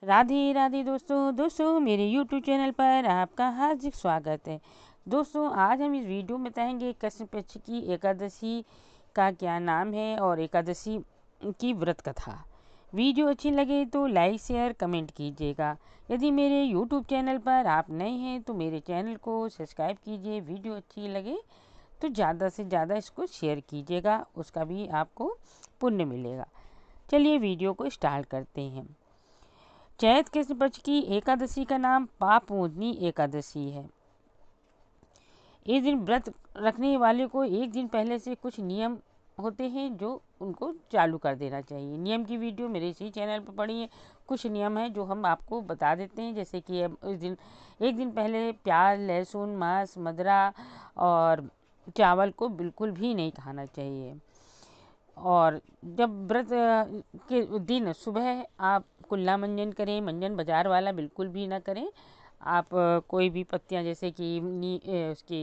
राधे राधे दोस्तों मेरे YouTube channel पर आपका हार्दिक स्वागत है। दोस्तों आज हम इस वीडियो में बताएंगे कृष्ण पक्ष की एकादशी का क्या नाम है और एकादशी की व्रत कथा। वीडियो अच्छी लगे तो लाइक शेयर कमेंट कीजिएगा। यदि मेरे YouTube चैनल पर आप नए हैं तो मेरे चैनल को सब्सक्राइब कीजिए। वीडियो अच्छी लगे तो ज़्यादा से ज़्यादा इसको शेयर कीजिएगा, उसका भी आपको पुण्य मिलेगा। चलिए वीडियो को स्टार्ट करते हैं। चैत कृष्ण पक्ष की एकादशी का नाम पापमोचनी एकादशी है। इस दिन व्रत रखने वाले को एक दिन पहले से कुछ नियम होते हैं जो उनको चालू कर देना चाहिए। नियम की वीडियो मेरे इसी चैनल पर पड़ी है। कुछ नियम हैं जो हम आपको बता देते हैं, जैसे कि इस दिन एक दिन पहले प्याज, लहसुन, मांस, मदिरा और चावल को बिल्कुल भी नहीं खाना चाहिए। और जब व्रत के दिन सुबह आप कुल्ला मंजन करें। मंजन बाजार वाला बिल्कुल भी ना करें। आप कोई भी पत्तियां जैसे कि उसकी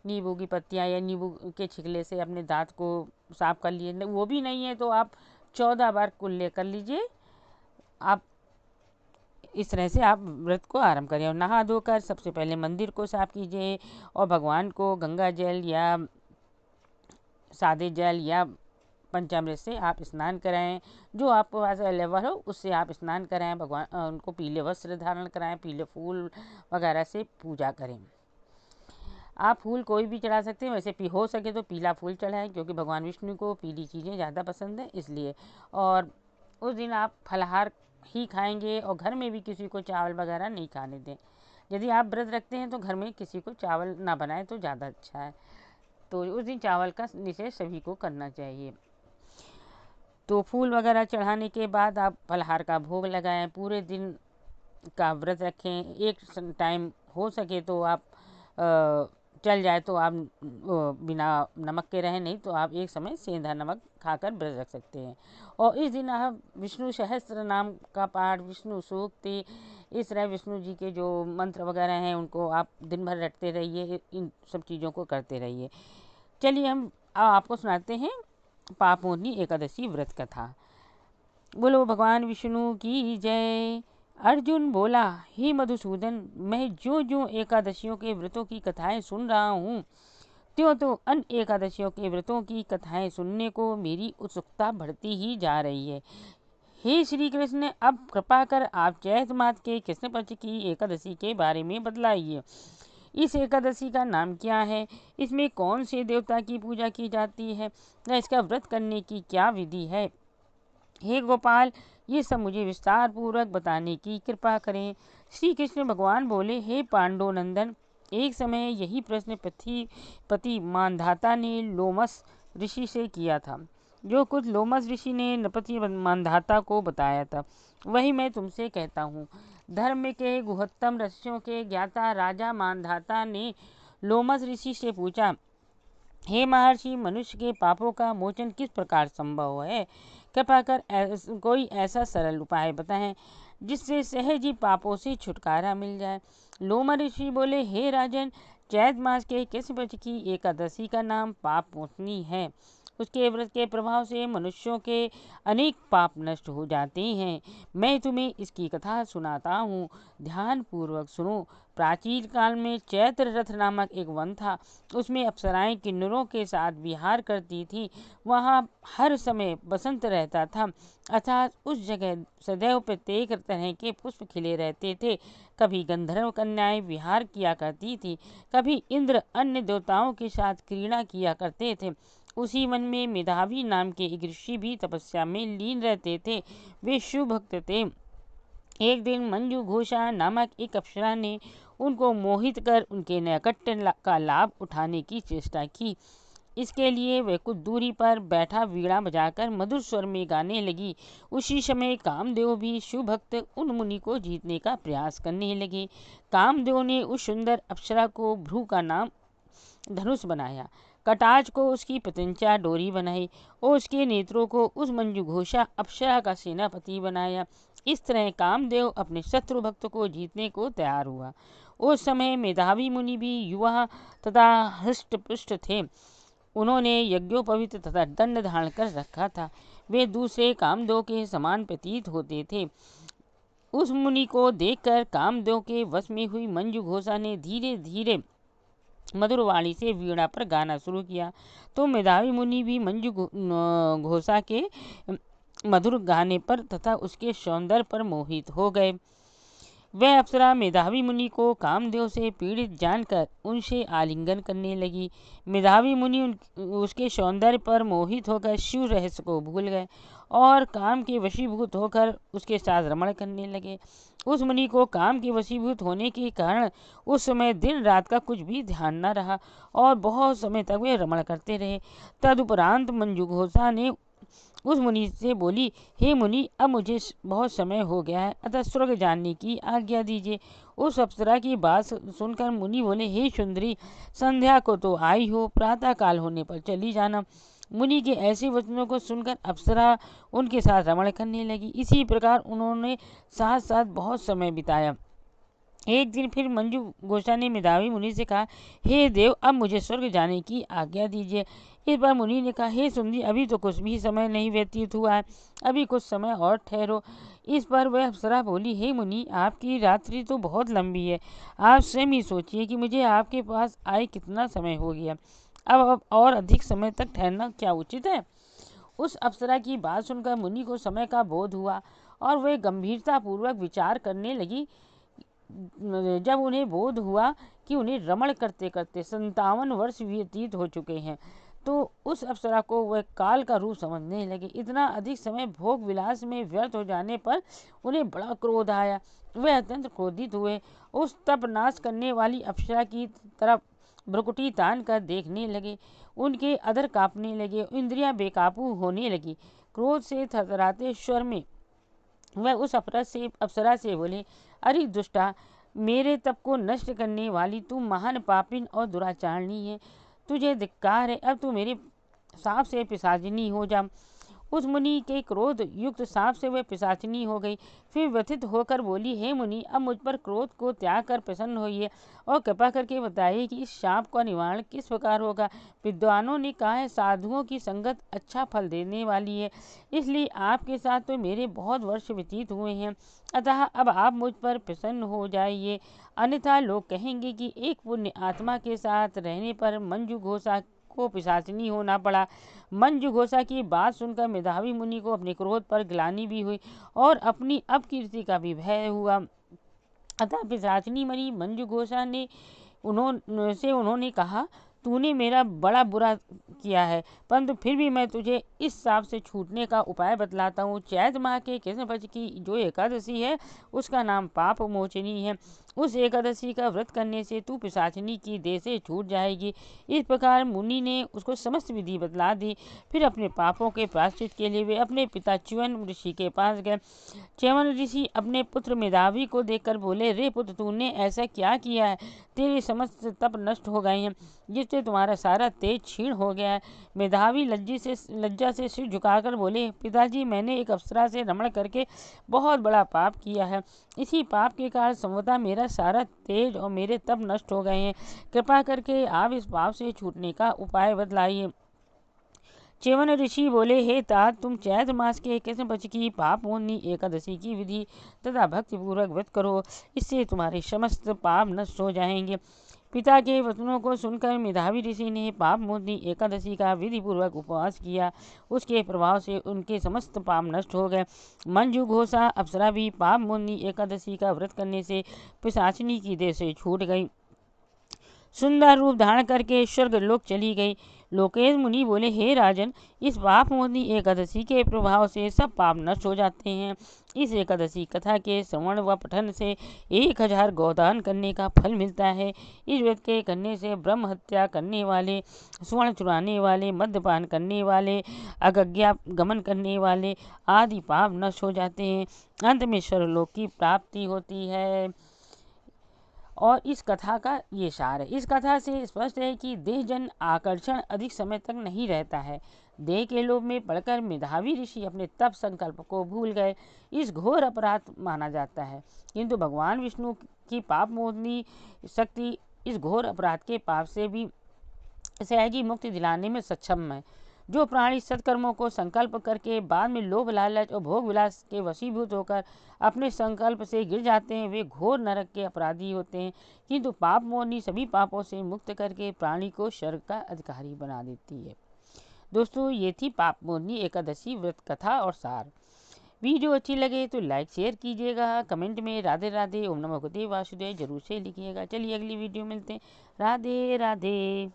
नींबू की पत्तियां या नींबू के छिकले से अपने दांत को साफ कर लिए, वो भी नहीं है तो आप 14 बार कुल्ले कर लीजिए। आप इस तरह से आप व्रत को आरंभ करें और नहा धोकर सबसे पहले मंदिर को साफ कीजिए और भगवान को गंगा जल या सादे जल या पंचामृत से आप स्नान कराएं। जो आपके पास अवेलेबल हो उससे आप स्नान कराएं। भगवान उनको पीले वस्त्र धारण कराएं, पीले फूल वगैरह से पूजा करें। आप फूल कोई भी चढ़ा सकते हैं, वैसे हो सके तो पीला फूल चढ़ाएं क्योंकि भगवान विष्णु को पीली चीज़ें ज़्यादा पसंद है इसलिए। और उस दिन आप फलाहार ही खाएंगे और घर में भी किसी को चावल वगैरह नहीं खाने दें। यदि आप व्रत रखते हैं तो घर में किसी को चावल ना बनाए तो ज़्यादा अच्छा है। तो उस दिन चावल का निषेध सभी को करना चाहिए। तो फूल वगैरह चढ़ाने के बाद आप फलाहार का भोग लगाएं। पूरे दिन का व्रत रखें। एक टाइम हो सके तो आप चल जाए तो आप बिना नमक के रहें, नहीं तो आप एक समय सेंधा नमक खाकर व्रत रख सकते हैं। और इस दिन आप विष्णु सहस्त्र नाम का पाठ, विष्णु सूक्त, इस तरह विष्णु जी के जो मंत्र वगैरह हैं उनको आप दिन भर रटते रहिए। इन सब चीज़ों को करते रहिए। चलिए हम आपको सुनाते हैं पापमोचनी एकादशी व्रत कथा। बोलो भगवान विष्णु की जय। अर्जुन बोला, हे मधुसूदन, मैं जो जो एकादशियों के व्रतों की कथाएं सुन रहा हूँ त्यों तो अन्य एकादशियों के व्रतों की कथाएं सुनने को मेरी उत्सुकता बढ़ती ही जा रही है। हे श्री कृष्ण, अब कृपा कर आप चैत मास के कृष्ण पक्ष की एकादशी के बारे में बतलाइए। इस एकादशी का नाम क्या है? इसमें कौन से देवता की पूजा की जाती है या इसका व्रत करने की क्या विधि है? हे गोपाल, ये सब मुझे विस्तार पूर्वक बताने की कृपा करें। श्री कृष्ण भगवान बोले, हे पांडुनंदन, एक समय यही प्रश्न पति मानधाता ने लोमस ऋषि से किया था। जो कुछ लोमस ऋषि ने नपति मानधाता को बताया था वही मैं तुमसे कहता हूँ। धर्म के गुहत्तम रहस्यों के ज्ञाता राजा मानधाता ने लोमस ऋषि से पूछा, हे महर्षि, मनुष्य के पापों का मोचन किस प्रकार संभव है? कृपा कर कोई ऐसा सरल उपाय बताएं जिससे सहज ही पापों से छुटकारा मिल जाए। लोमा ऋषि बोले, हे राजन, चैत मास के कृष्ण पक्ष की एकादशी का नाम पापमोचनी है। उसके व्रत के प्रभाव से मनुष्यों के अनेक पाप नष्ट हो जाते हैं। मैं तुम्हें इसकी कथा सुनाता हूँ, ध्यान पूर्वक सुनो। प्राचीन काल में चैत्र रथ नामक एक वन था। उसमें अप्सराएं किन्नरों के साथ विहार करती थी। वहाँ हर समय बसंत रहता था, अर्थात उस जगह सदैव प्रत्येक तरह के पुष्प खिले रहते थे। कभी गंधर्व कन्याएं विहार किया करती थी, कभी इंद्र अन्य देवताओं के साथ क्रीड़ा किया करते थे। उसी वन में मेधावी नाम के एक ऋषि भी तपस्या में लीन रहते थे। वे शिव भक्त थे। एक दिन मंजू घोषा नामक एक अप्सरा ने उनको मोहित कर उनके नैकट्य का लाभ उठाने की चेष्टा की। इसके लिए वे कुछ दूरी पर बैठा वीणा बजाकर मधुर स्वर में गाने लगी। उसी समय कामदेव भी शिव भक्त उन मुनि को जीतने का प्रयास करने लगे। कामदेव ने उस सुंदर अप्सरा को भ्रू का नाम धनुष बनाया, कटाज को उसकी पतंचा डोरी बनाई और उसके नेत्रों को उस मंजू घोषा अप्सरा का सेनापति बनाया। इस तरह कामदेव अपने शत्रु भक्त को जीतने को तैयार हुआ। उस समय मेधावी मुनि भी युवा तथा हृष्ट पुष्ट थे। उन्होंने यज्ञोपवीत तथा दंड धारण कर रखा था। वे दूसरे कामदेव के समान प्रतीत होते थे। उस मुनि को देखकर कामदेव के वश में हुई मंजू घोषा ने धीरे धीरे मधुर वाणी से वीणा पर गाना शुरू किया, तो मेधावी मुनि भी मंजू घोषा के मधुर गाने पर तथा उसके सौंदर्य पर मोहित हो गए। वह अप्सरा मेधावी मुनि को कामदेव से पीड़ित जानकर उनसे आलिंगन करने लगी। मेधावी मुनि उसके सौंदर्य पर मोहित होकर शिव रहस्य को भूल गए और काम के वशीभूत होकर उसके साथ रमण करने लगे। उस मुनि को काम के वशीभूत होने के कारण उस समय दिन रात का कुछ भी ध्यान न रहा और बहुत समय तक वे रमण करते रहे। तदुपरांत मंजू घोषा ने उस मुनि से बोली, हे मुनि, अब मुझे बहुत समय हो गया है, अतः स्वर्ग जाने की आज्ञा दीजिए। उस अप्सरा की बात सुनकर मुनि बोले, हे सुंदरी, संध्या को तो आई हो, प्रातः काल होने पर चली जाना। मुनि के ऐसे वचनों को सुनकर अप्सरा उनके साथ रमण करने लगी। इसी प्रकार उन्होंने साथ साथ बहुत समय बिताया। एक दिन फिर मंजू घोषा ने मेधावी मुनि से कहा, हे देव, अब मुझे स्वर्ग जाने की आज्ञा दीजिए। इस बार मुनि ने कहा, हे सुंदरी, अभी तो कुछ भी समय नहीं व्यतीत हुआ है, अभी कुछ समय और ठहरो। इस पर वह अप्सरा बोली, हे मुनि, आपकी रात्रि तो बहुत लंबी है, आप स्वयं ही सोचिए कि मुझे आपके पास आए कितना समय हो गया। अब और अधिक समय तक ठहरना क्या उचित है। उस अप्सरा की बात सुनकर मुनि को समय का बोध हुआ और वे गंभीरता पूर्वक विचार करने लगी। जब उन्हें बोध हुआ कि उन्हें रमण करते करते 57 वर्ष व्यतीत हो चुके हैं, तो उस अप्सरा को वह काल का रूप समझने लगे। इतना अधिक समय भोग विलास में व्यर्थ हो जाने पर उन्हें बड़ा क्रोध आया। वे अत्यंत क्रोधित हुए। उस तप नाश करने वाली अप्सरा की तरफ भ्रुकुटी तान कर देखने लगे। उनके अधर कांपने लगे, इंद्रियां बेकाबू होने लगी। क्रोध से थरथराते स्वर में वह उस अप्सरा से बोले, अरे दुष्टा, मेरे तप को नष्ट करने वाली तू महान पापिन और दुराचारणी है। तुझे धिक्कार है, अब तू मेरे सांप से पिशाचिनी हो जा। उस मुनि के क्रोध युक्त सांप से वह पिशाचिनी हो गई। फिर व्यथित होकर बोली, हे मुनि, अब मुझ पर क्रोध को त्याग कर प्रसन्न होइए और कृपा करके बताइए कि इस सांप का निवारण किस प्रकार होगा। विद्वानों ने कहा है, साधुओं की संगत अच्छा फल देने वाली है, इसलिए आपके साथ तो मेरे बहुत वर्ष व्यतीत हुए हैं, अतः अब आप मुझ पर प्रसन्न हो जाइए, अन्यथा लोग कहेंगे कि एक पुण्य आत्मा के साथ रहने पर मंजू घोषा को पिशाचिनी होना पड़ा। मंजू घोषा की बात सुनकर मेधावी मुनि को अपने क्रोध पर ग्लानि भी हुई और अपनी अपकीर्ति का भी भय हुआ। अतः पिशाचिनी मणि मंजू घोषा ने उन्होंने कहा, तूने मेरा बड़ा बुरा किया है, परंतु फिर भी मैं तुझे इस सांप से छूटने का उपाय बतलाता हूँ। चैत माह के कृष्ण पक्ष की जो एकादशी है, उसका नाम पाप मोचनी है। उस एकादशी का व्रत करने से तू पिशाचिनी की देह से छूट जाएगी। इस प्रकार मुनि ने उसको समस्त विधि बतला दी। फिर अपने पापों के प्रायश्चित के लिए वे अपने पिता च्यवन ऋषि के पास गए। च्यवन ऋषि अपने पुत्र मेधावी को देखकर बोले, रे पुत्र, तूने ऐसा क्या किया है, तेरे समस्त तप नष्ट हो गए हैं, जिससे तुम्हारा सारा तेज क्षीण हो गया है। मेधावी लज्जा से सिर झुकाकर बोले, पिताजी, मैंने एक अप्सरा से रमण करके बहुत बड़ा पाप किया है। इसी पाप के कारण संभवतः मेरा सारा तेज और मेरे तप नष्ट हो गए हैं। कृपा करके आप इस पाप से छूटने का उपाय बतलाइए। च्यवन ऋषि बोले, हे तात, तुम चैत्र मास के कृष्ण पक्ष की पाप मोचनी एकादशी की विधि तथा भक्तिपूर्वक व्रत करो, इससे तुम्हारे समस्त पाप नष्ट हो जाएंगे। पिता के वचनों को सुनकर मेधावी ऋषि ने पाप मोचनी एकादशी का विधि पूर्वक उपवास किया। उसके प्रभाव से उनके समस्त पाप नष्ट हो गए। मंजू घोषा अप्सरा भी पाप मोचनी एकादशी का व्रत करने से पिशाचिनी की देह से छूट गई। सुंदर रूप धारण करके स्वर्ग लोक चली गई। लोकेश मुनि बोले, हे राजन, इस पाप मोचनी एकादशी के प्रभाव से सब पाप नष्ट हो जाते हैं। इस एकादशी कथा के श्रवण व पठन से 1000 गोदान करने का फल मिलता है। इस व्रत के करने से ब्रह्म हत्या करने वाले, स्वर्ण चुराने वाले, मद्यपान करने वाले, अज्ञा गमन करने वाले आदि पाप नष्ट हो जाते हैं। अंत में स्वर्गलोक की प्राप्ति होती है। और इस कथा का ये सार है। इस कथा से स्पष्ट है कि देहजन आकर्षण अधिक समय तक नहीं रहता है। देह के लोभ में पड़कर मेधावी ऋषि अपने तप संकल्प को भूल गए। इस घोर अपराध माना जाता है, किंतु भगवान विष्णु की पाप मोचनी शक्ति इस घोर अपराध के पाप से भी सहजी मुक्ति दिलाने में सक्षम है। जो प्राणी सत्कर्मों को संकल्प करके बाद में लोभ लालच और भोग विलास के वशीभूत होकर अपने संकल्प से गिर जाते हैं, वे घोर नरक के अपराधी होते हैं। किंतु पाप मोहिनी सभी पापों से मुक्त करके प्राणी को स्वर्ग का अधिकारी बना देती है। दोस्तों, ये थी पाप मोहिनी एकादशी व्रत कथा और सार। वीडियो अच्छी लगे तो लाइक शेयर कीजिएगा, कमेंट में राधे राधे ओम नमो भगवते वासुदेव जरूर से लिखिएगा। चलिए अगली वीडियो मिलते हैं। राधे राधे।